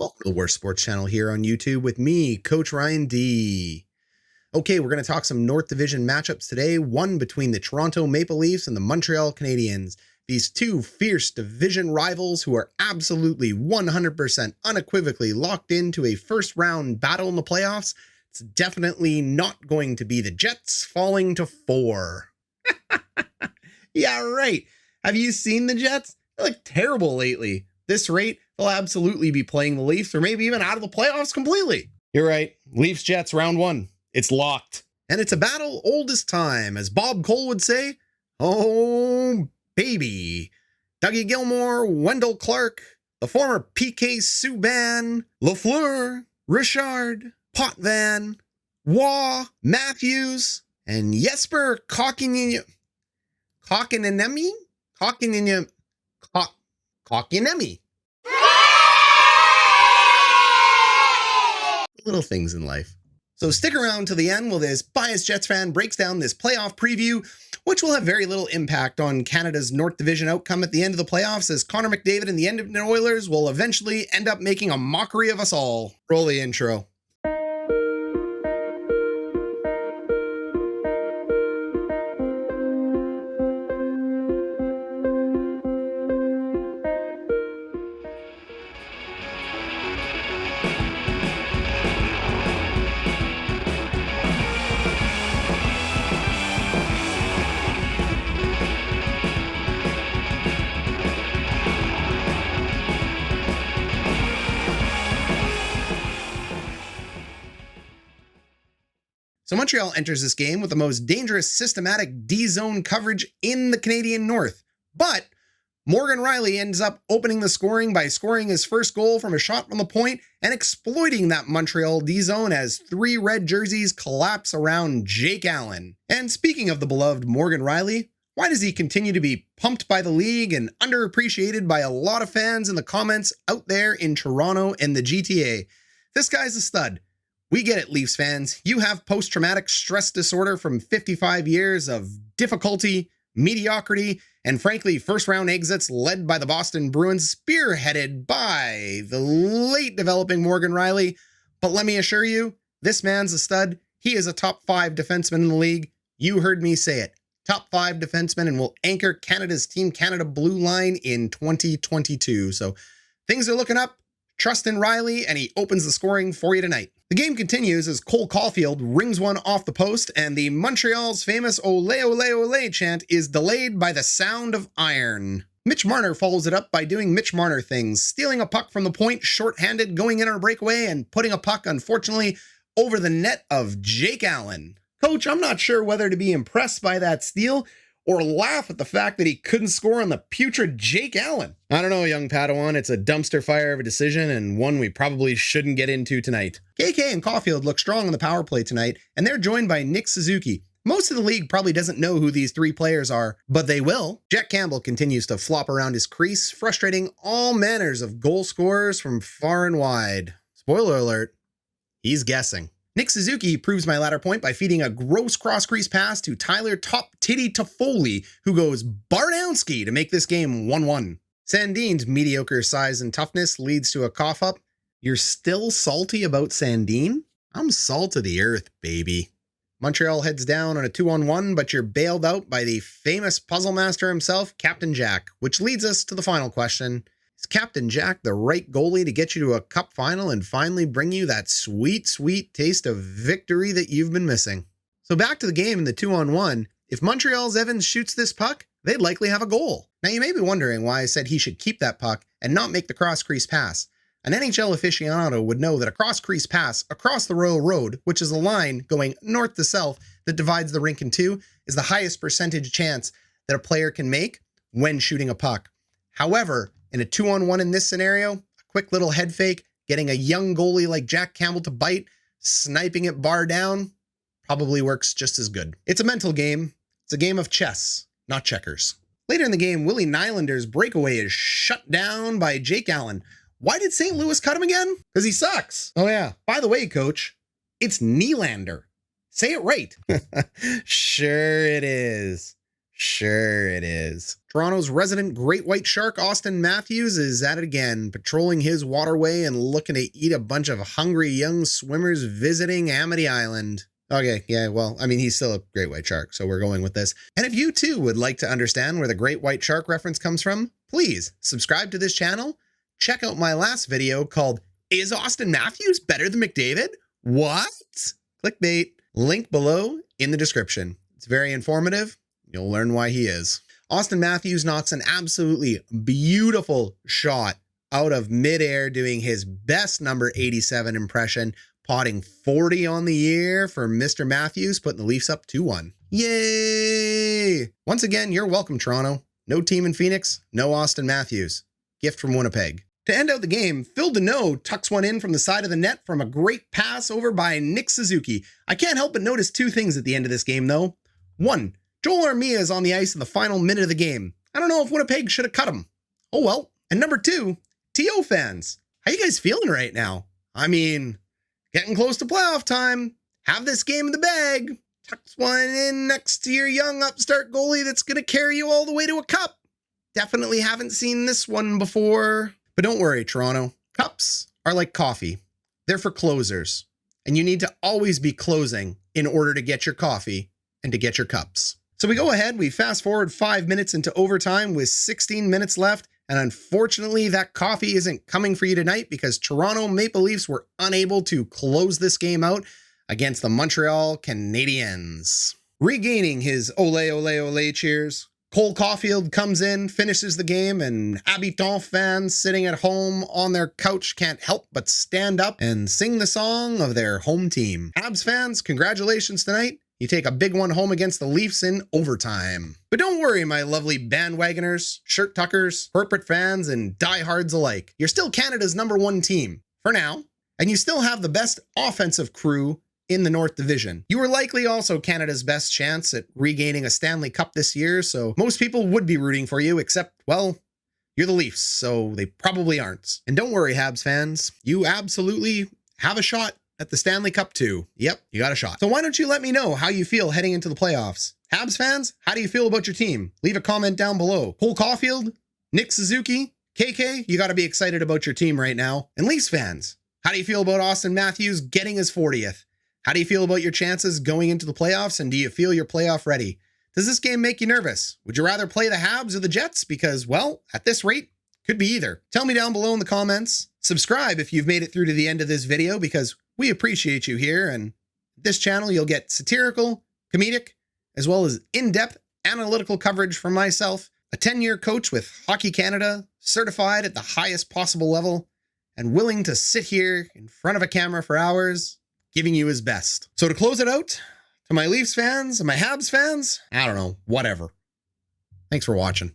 Welcome to the Worst Sports Channel here on YouTube with me, Coach Ryan D. Okay, we're going to talk some North Division matchups today, one between the Toronto Maple Leafs and the Montreal Canadiens. These two fierce division rivals who are absolutely 100% unequivocally locked into a first-round battle in the playoffs. It's definitely not going to be the Jets falling to 4. Yeah, right. Have you seen the Jets? They look terrible lately. This rate, they'll absolutely be playing the Leafs or maybe even out of the playoffs completely. You're right. Leafs-Jets round 1. It's locked. And it's a battle old as time, as Bob Cole would say. Oh, baby. Dougie Gilmour, Wendell Clark, the former PK Subban, Lafleur, Richard, Potvin, Waugh, Matthews, and Jesper Kotkaniemi. Little things in life. So stick around to the end while this biased Jets fan breaks down this playoff preview, which will have very little impact on Canada's North Division outcome at the end of the playoffs, as Connor McDavid and the Edmonton Oilers will eventually end up making a mockery of us all. Roll the intro. So Montreal enters this game with the most dangerous systematic D-zone coverage in the Canadian North. But Morgan Rielly ends up opening the scoring by scoring his first goal from a shot from the point and exploiting that Montreal D-zone as 3 red jerseys collapse around Jake Allen. And speaking of the beloved Morgan Rielly, why does he continue to be pumped by the league and underappreciated by a lot of fans in the comments out there in Toronto and the GTA? This guy's a stud. We get it, Leafs fans. You have post-traumatic stress disorder from 55 years of difficulty, mediocrity, and frankly, first-round exits led by the Boston Bruins, spearheaded by the late developing Morgan Rielly. But let me assure you, this man's a stud. He is a top 5 defenseman in the league. You heard me say it. Top 5 defenseman, and will anchor Canada's Team Canada blue line in 2022. So things are looking up. Trust in Rielly, and he opens the scoring for you tonight. The game continues as Cole Caulfield rings one off the post, and the Montreal's famous "Ole, ole, ole" chant is delayed by the sound of iron. Mitch Marner follows it up by doing Mitch Marner things, stealing a puck from the point short-handed, going in on a breakaway, and putting a puck, unfortunately, over the net of Jake Allen. Coach, I'm not sure whether to be impressed by that steal or laugh at the fact that he couldn't score on the putrid Jake Allen. I don't know, young Padawan. It's a dumpster fire of a decision, and one we probably shouldn't get into tonight. KK and Caulfield look strong on the power play tonight, and they're joined by Nick Suzuki. Most of the league probably doesn't know who these 3 players are, but they will. Jack Campbell continues to flop around his crease, frustrating all manners of goal scorers from far and wide. Spoiler alert, he's guessing. Nick Suzuki proves my latter point by feeding a gross cross-crease pass to Tyler Top Titty Toffoli, who goes Bardowski to make this game 1-1. Sandin's mediocre size and toughness leads to a cough-up. You're still salty about Sandin? I'm salt of the earth, baby. Montreal heads down on a 2-on-1, but you're bailed out by the famous puzzle master himself, Captain Jack, which leads us to the final question. Is Captain Jack the right goalie to get you to a cup final and finally bring you that sweet, sweet taste of victory that you've been missing? So back to the game in the 2-on-1. If Montreal's Evans shoots this puck, they'd likely have a goal. Now you may be wondering why I said he should keep that puck and not make the cross-crease pass. An NHL aficionado would know that a cross-crease pass across the Royal Road, which is the line going north to south that divides the rink in two, is the highest percentage chance that a player can make when shooting a puck. However, in a 2-on-1 in this scenario, a quick little head fake, getting a young goalie like Jack Campbell to bite, sniping it bar down, probably works just as good. It's a mental game. It's a game of chess, not checkers. Later in the game, Willie Nylander's breakaway is shut down by Jake Allen. Why did St. Louis cut him again? Because he sucks. Oh yeah. By the way, coach, it's Nylander. Say it right. Sure it is. Sure it is. Toronto's resident great white shark, Auston Matthews, is at it again, patrolling his waterway and looking to eat a bunch of hungry young swimmers visiting Amity Island. Okay, yeah, well, I mean, he's still a great white shark, so we're going with this. And if you too would like to understand where the great white shark reference comes from, please subscribe to this channel. Check out my last video called, "Is Auston Matthews better than McDavid? What?" Clickbait. Link below in the description. It's very informative. You'll learn why he is. Auston Matthews knocks an absolutely beautiful shot out of midair, doing his best number 87 impression, potting 40 on the year for Mr. Matthews, putting the Leafs up 2-1. Yay! Once again, you're welcome, Toronto. No team in Phoenix, no Auston Matthews. Gift from Winnipeg. To end out the game, Phil Deneau tucks one in from the side of the net from a great pass over by Nick Suzuki. I can't help but notice two things at the end of this game, though. One, Joel Armia is on the ice in the final minute of the game. I don't know if Winnipeg should have cut him. Oh well. And number two, TO fans, how you guys feeling right now? I mean, getting close to playoff time. Have this game in the bag. Tuck one in next to your young upstart goalie that's going to carry you all the way to a cup. Definitely haven't seen this one before. But don't worry, Toronto. Cups are like coffee. They're for closers. And you need to always be closing in order to get your coffee and to get your cups. So we go ahead, we fast forward 5 minutes into overtime with 16 minutes left, and unfortunately that coffee isn't coming for you tonight because Toronto Maple Leafs were unable to close this game out against the Montreal Canadiens. Regaining his ole ole ole cheers, Cole Caulfield comes in, finishes the game, and Habitant fans sitting at home on their couch can't help but stand up and sing the song of their home team. Habs fans, congratulations tonight. You take a big one home against the Leafs in overtime. But don't worry, my lovely bandwagoners, shirt tuckers, corporate fans, and diehards alike. You're still Canada's #1 team, for now, and you still have the best offensive crew in the North Division. You were likely also Canada's best chance at regaining a Stanley Cup this year, so most people would be rooting for you, except, well, you're the Leafs, so they probably aren't. And don't worry, Habs fans, you absolutely have a shot at the Stanley Cup too. Yep, you got a shot. So why don't you let me know how you feel heading into the playoffs? Habs fans, how do you feel about your team? Leave a comment down below. Cole Caulfield, Nick Suzuki, KK, you got to be excited about your team right now. And Leafs fans, how do you feel about Auston Matthews getting his 40th? How do you feel about your chances going into the playoffs, and do you feel you're playoff ready? Does this game make you nervous? Would you rather play the Habs or the Jets? Because, well, at this rate, could be either. Tell me down below in the comments. Subscribe if you've made it through to the end of this video, because we appreciate you here, and this channel you'll get satirical, comedic, as well as in-depth analytical coverage from myself, a 10-year coach with Hockey Canada, certified at the highest possible level, and willing to sit here in front of a camera for hours, giving you his best. So to close it out, to my Leafs fans and my Habs fans, I don't know, whatever. Thanks for watching.